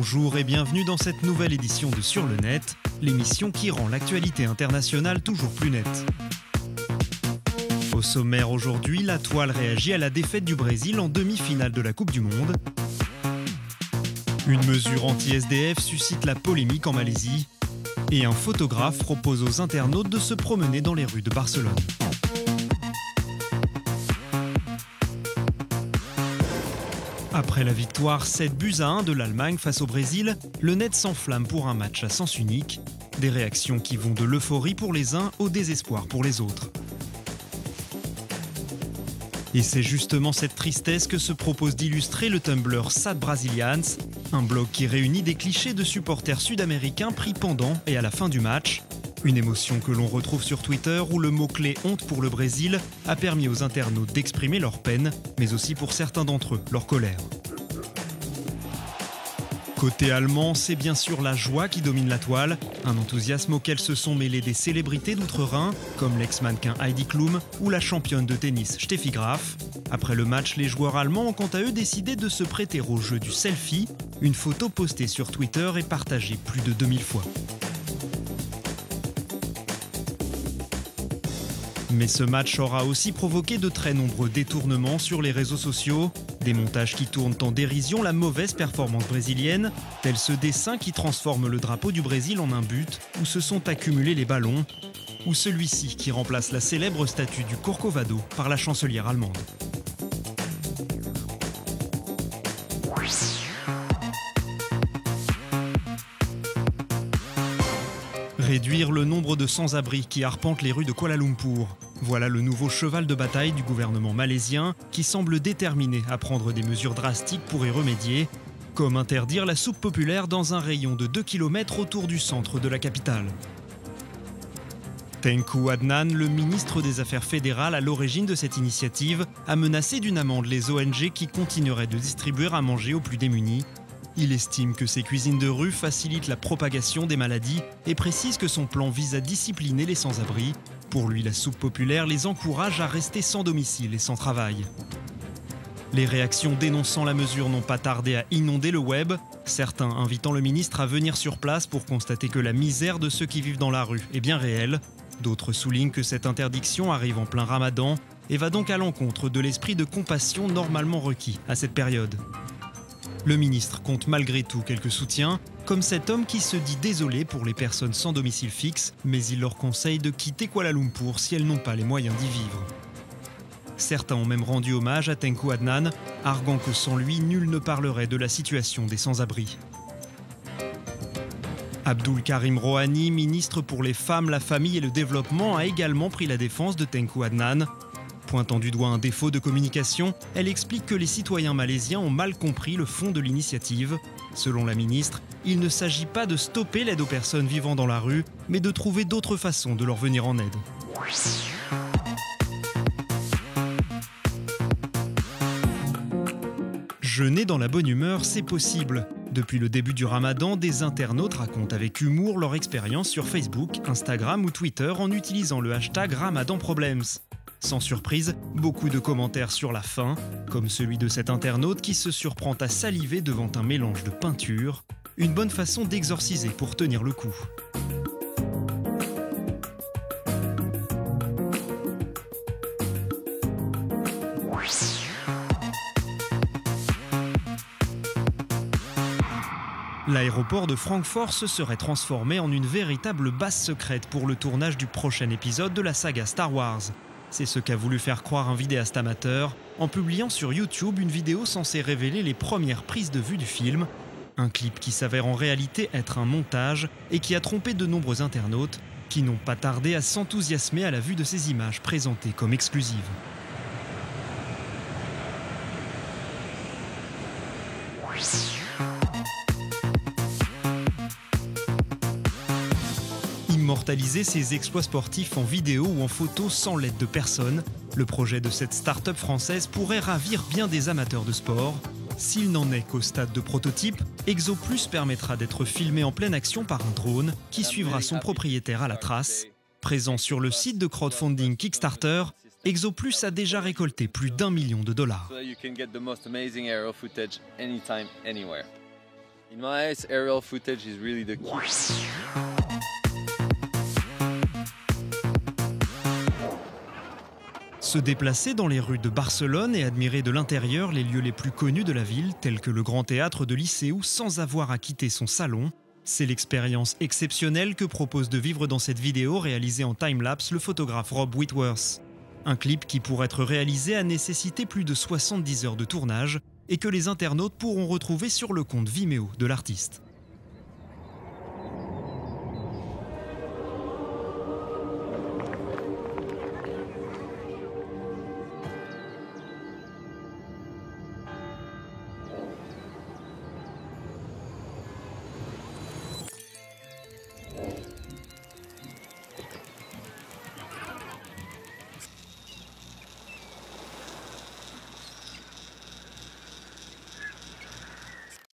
Bonjour et bienvenue dans cette nouvelle édition de Sur le Net, l'émission qui rend l'actualité internationale toujours plus nette. Au sommaire aujourd'hui, la toile réagit à la défaite du Brésil en demi-finale de la Coupe du Monde. Une mesure anti-SDF suscite la polémique en Malaisie. Et un photographe propose aux internautes de se promener dans les rues de Barcelone. Après la victoire 7-1 de l'Allemagne face au Brésil, le net s'enflamme pour un match à sens unique. Des réactions qui vont de l'euphorie pour les uns au désespoir pour les autres. Et c'est justement cette tristesse que se propose d'illustrer le Tumblr Sad Brazilians, un blog qui réunit des clichés de supporters sud-américains pris pendant et à la fin du match. Une émotion que l'on retrouve sur Twitter où le mot-clé « honte pour le Brésil » a permis aux internautes d'exprimer leur peine, mais aussi pour certains d'entre eux, leur colère. Côté allemand, c'est bien sûr la joie qui domine la toile, un enthousiasme auquel se sont mêlées des célébrités d'outre-Rhin, comme l'ex-mannequin Heidi Klum ou la championne de tennis Steffi Graf. Après le match, les joueurs allemands ont quant à eux décidé de se prêter au jeu du selfie, une photo postée sur Twitter et partagée plus de 2000 fois. Mais ce match aura aussi provoqué de très nombreux détournements sur les réseaux sociaux. Des montages qui tournent en dérision la mauvaise performance brésilienne, tel ce dessin qui transforme le drapeau du Brésil en un but, où se sont accumulés les ballons, ou celui-ci qui remplace la célèbre statue du Corcovado par la chancelière allemande. Réduire le nombre de sans-abri qui arpentent les rues de Kuala Lumpur. Voilà le nouveau cheval de bataille du gouvernement malaisien qui semble déterminé à prendre des mesures drastiques pour y remédier, comme interdire la soupe populaire dans un rayon de 2 km autour du centre de la capitale. Tengku Adnan, le ministre des Affaires fédérales à l'origine de cette initiative, a menacé d'une amende les ONG qui continueraient de distribuer à manger aux plus démunis. Il estime que ces cuisines de rue facilitent la propagation des maladies et précise que son plan vise à discipliner les sans-abri. Pour lui, la soupe populaire les encourage à rester sans domicile et sans travail. Les réactions dénonçant la mesure n'ont pas tardé à inonder le web, certains invitant le ministre à venir sur place pour constater que la misère de ceux qui vivent dans la rue est bien réelle. D'autres soulignent que cette interdiction arrive en plein ramadan et va donc à l'encontre de l'esprit de compassion normalement requis à cette période. Le ministre compte malgré tout quelques soutiens, comme cet homme qui se dit désolé pour les personnes sans domicile fixe, mais il leur conseille de quitter Kuala Lumpur si elles n'ont pas les moyens d'y vivre. Certains ont même rendu hommage à Tengku Adnan, arguant que sans lui, nul ne parlerait de la situation des sans-abri. Abdul Karim Rohani, ministre pour les femmes, la famille et le développement, a également pris la défense de Tengku Adnan. Pointant du doigt un défaut de communication, elle explique que les citoyens malaisiens ont mal compris le fond de l'initiative. Selon la ministre, il ne s'agit pas de stopper l'aide aux personnes vivant dans la rue, mais de trouver d'autres façons de leur venir en aide. Jeûner dans la bonne humeur, c'est possible. Depuis le début du ramadan, des internautes racontent avec humour leur expérience sur Facebook, Instagram ou Twitter en utilisant le hashtag RamadanProblems. Sans surprise, beaucoup de commentaires sur la faim, comme celui de cet internaute qui se surprend à saliver devant un mélange de peinture, une bonne façon d'exorciser pour tenir le coup. L'aéroport de Francfort se serait transformé en une véritable base secrète pour le tournage du prochain épisode de la saga Star Wars. C'est ce qu'a voulu faire croire un vidéaste amateur en publiant sur YouTube une vidéo censée révéler les premières prises de vue du film. Un clip qui s'avère en réalité être un montage et qui a trompé de nombreux internautes qui n'ont pas tardé à s'enthousiasmer à la vue de ces images présentées comme exclusives. Immortaliser ses exploits sportifs en vidéo ou en photo sans l'aide de personne, le projet de cette start-up française pourrait ravir bien des amateurs de sport. S'il n'en est qu'au stade de prototype, ExoPlus permettra d'être filmé en pleine action par un drone qui suivra son propriétaire à la trace. Présent sur le site de crowdfunding Kickstarter, ExoPlus a déjà récolté plus d'1 million de dollars. In my eyes, aerial footage is really the key. Se déplacer dans les rues de Barcelone et admirer de l'intérieur les lieux les plus connus de la ville, tels que le Grand Théâtre de Liceu, sans avoir à quitter son salon, c'est l'expérience exceptionnelle que propose de vivre dans cette vidéo réalisée en time-lapse le photographe Rob Whitworth. Un clip qui, pour être réalisé, a nécessité plus de 70 heures de tournage et que les internautes pourront retrouver sur le compte Vimeo de l'artiste.